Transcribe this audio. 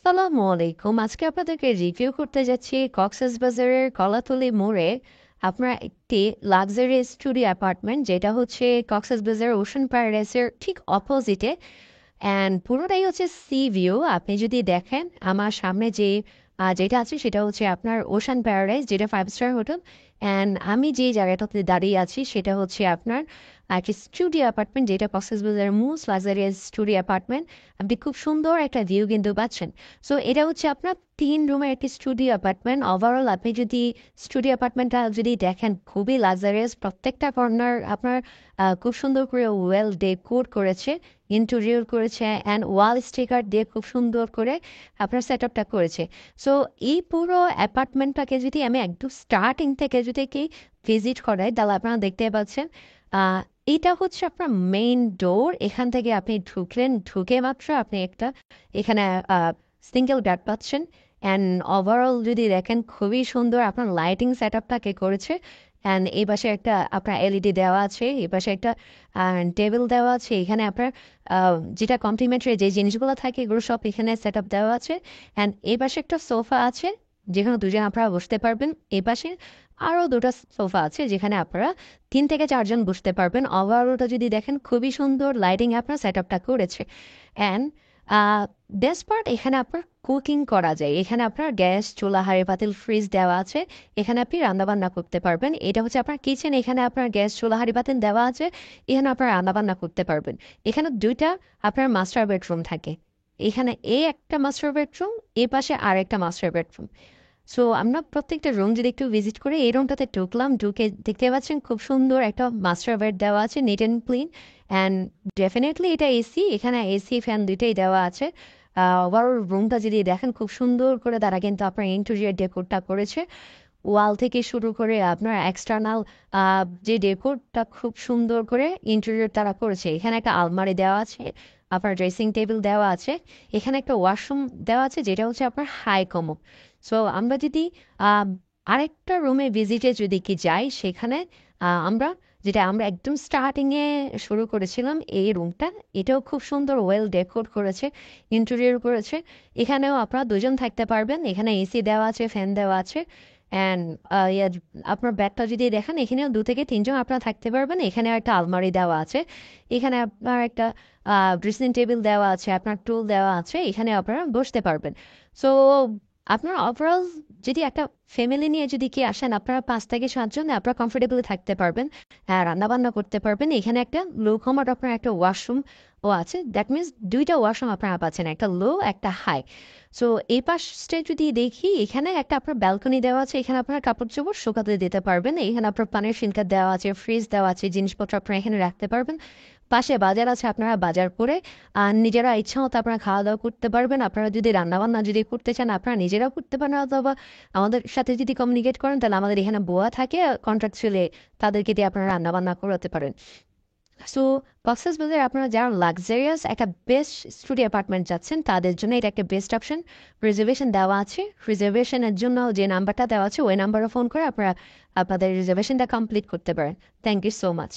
আসসালামু আলাইকুম। আজকে আপনাদেরকে রিভিউ করতে যাচ্ছি কক্সবাজারের কলাতলি মোড়ে আপনার একটি লাক্সারি স্টুডিও অ্যাপার্টমেন্ট, যেটা হচ্ছে কক্সবাজার ওশান প্যারাডাইসের ঠিক অপোজিটে। অ্যান্ড পুরোটাই হচ্ছে সি ভিউ। আপনি যদি দেখেন আমার সামনে যেটা আছে সেটা হচ্ছে আপনার ওশান প্যারাডাইস, যেটা 5 স্টার হোটেল। অ্যান্ড আমি যে জায়গাটাতে দাঁড়িয়ে আছি সেটা হচ্ছে আপনার একটি স্টুডিও অ্যাপার্টমেন্ট, যেটা কক্সবাজারের মোস্ট লাক্সারিয়াস স্টুডিও অ্যাপার্টমেন্ট। আপনি খুব সুন্দর একটা ভিউ কিন্তু পাচ্ছেন। সো এটা হচ্ছে আপনার 3 রুমের একটি স্টুডিও অ্যাপার্টমেন্ট। ওভারঅল আপনি যদি স্টুডিও অ্যাপার্টমেন্টটা যদি দেখেন, খুবই লাক্সারিয়াস। প্রত্যেকটা কর্নার আপনার খুব সুন্দর করে ওয়েল ডেকোর করেছে, ইন্টেরিয়র করেছে, অ্যান্ড ওয়াল স্টিকার দিয়ে খুব সুন্দর করে আপনার সেট আপটা করেছে। সো এই পুরো অ্যাপার্টমেন্টটাকে যদি আমি একদম স্টার্টিং থেকে যদি কি ভিজিট করাই, তাহলে আপনারা দেখতে পাচ্ছেন এটা হচ্ছে আপনার মেইন ডোর। এখান থেকে আপনি ঢুকলেন, ঢুকে মাত্র আপনি একটা এখানে সিঙ্গেল বেড পাচ্ছেন। অ্যান্ড ওভারঅল যদি দেখেন, খুবই সুন্দর আপনার লাইটিং সেট আপটাকে করেছে। অ্যান্ড এই পাশে একটা আপনার এলইডি দেওয়া আছে, এই পাশে একটা টেবিল দেওয়া আছে। এখানে আপনার যেটা কমপ্লিমেন্টারি যে জিনিসগুলো থাকে এগুলো সব এখানে সেট আপ দেওয়া আছে। অ্যান্ড এই পাশে একটা সোফা আছে যেখানে দুজন আপনারা বসতে পারবেন। এই পাশে আরও দুটো সোফা আছে যেখানে আপনারা 3 থেকে 4 জন বসতে পারবেন। ওভারঅলটা যদি দেখেন, খুবই সুন্দর লাইটিং আপনার সেট আপটা করেছে। অ্যান্ড বেস্ট পার্ট, এখানে আপনার কুকিং করা যায়। এখানে আপনার গ্যাস, চুলা, হাঁড়ি পাতিল, ফ্রিজ দেওয়া আছে। এখানে আপনি রান্নাবান্না করতে পারবেন। এটা হচ্ছে আপনার কিচেন। এখানে আপনার গ্যাস, চুলা, হাঁড়ি পাতিল দেওয়া আছে। এখানে আপনার রান্নাবান্না করতে পারবেন। এখানে 2টা আপনার মাস্টার বেডরুম থাকে। এখানে একটা মাস্টার বেডরুম, এ পাশে আর একটা মাস্টার বেডরুম। সো আমরা প্রত্যেকটা রুম যদি একটু ভিজিট করে, এই রুমটাতে ঢুকলাম, ঢুকে দেখতে পাচ্ছেন খুব সুন্দর একটা মাস্টার বেড দেওয়া আছে, neat and clean. And definitely এটা এসি, এখানে এসি ফ্যান দুইটাই দেওয়া আছে। ওভারঅল রুমটা যদি দেখেন, খুব সুন্দর করে তারা কিন্তু আপনার ইন্টেরিয়র ডেকোরটা করেছে। ওয়াল থেকে শুরু করে আপনার এক্সটার্নাল যে ডেকোরটা খুব সুন্দর করে ইন্টেরিয়র তারা করেছে। এখানে একটা আলমারি দেওয়া আছে, আপনার ড্রেসিং টেবিল দেওয়া আছে। এখানে একটা ওয়াশরুম দেওয়া আছে যেটা হচ্ছে আপনার হাই কমো। সো আমরা যদি আহ, আরেকটা রুমে ভিজিটে যদি কি যাই, সেখানে আমরা একদম স্টার্টিংয়ে শুরু করেছিলাম এই রুমটা। এটাও খুব সুন্দর ওয়েল ডেকোর করেছে, ইন্টেরিয়র করেছে। এখানেও আপনারা 2জন থাকতে পারবেন। এখানে এসি দেওয়া আছে, ফ্যান দেওয়া আছে। অ্যান্ড আপনার ব্যাগটা যদি দেখেন, এখানেও 2 থেকে 3 জন আপনারা থাকতে পারবেন। এখানে একটা আলমারি দেওয়া আছে। এখানে আপনার একটা ড্রেসিং টেবিল দেওয়া আছে, আপনার টুল দেওয়া আছে। এখানে আপনারা বসতে পারবেন। সো আপনার ওভারঅল যদি একটা ফ্যামিলি নিয়ে যদি কি আসেন, আপনারা 5 থেকে 7 জন আপনারা কমফোর্টেবলি থাকতে পারবেন, রান্না বান্না করতে পারবেন। এখানে একটা লো কমোড, আপনার একটা ওয়াশরুম ও আছে। দ্যাট মিনস 2টা ওয়াশরুম আপনারা পাচ্ছেন, একটা লো একটা হাই। সো এই পাশে যদি দেখি, এখানে একটা আপনার ব্যালকনি দেওয়া আছে। এখানে আপনার কাপড় চোপড় শুকাতে দিতে পারবেন। এখানে আপনার পানির ফিল্টার দেওয়া আছে, ফ্রিজ দেওয়া আছে, জিনিসপত্র আপনারা এখানে রাখতে পারবেন। পাশে বাজার আছে, আপনারা বাজার করে নিজেরা ইচ্ছা মতো আপনারা খাওয়া দাওয়া করতে পারবেন। আপনারা যদি রান্নাবান্না যদি করতে চান, আপনারা নিজেরাও করতে পারেন, অথবা আমাদের সাথে যদি কমিউনিকেট করেন, তাহলে আমাদের এখানে বুয়া থাকে কন্ট্রাকচুয়ালি, তাদেরকে দিয়ে আপনারা রান্নাবান্না করাতে পারেন। সো কক্সবাজারে আপনারা যারা লাক্সারিয়াস একটা বেস্ট স্টুডিও অ্যাপার্টমেন্ট যাচ্ছেন, তাদের জন্য এটা একটা বেস্ট অপশন। রিজার্ভেশন দেওয়া আছে। রিজার্ভেশনের জন্য যে নাম্বারটা দেওয়া আছে, ওই নাম্বারে ফোন করে আপনারা আপনাদের রিজার্ভেশনটা কমপ্লিট করতে পারেন। Thank you so much.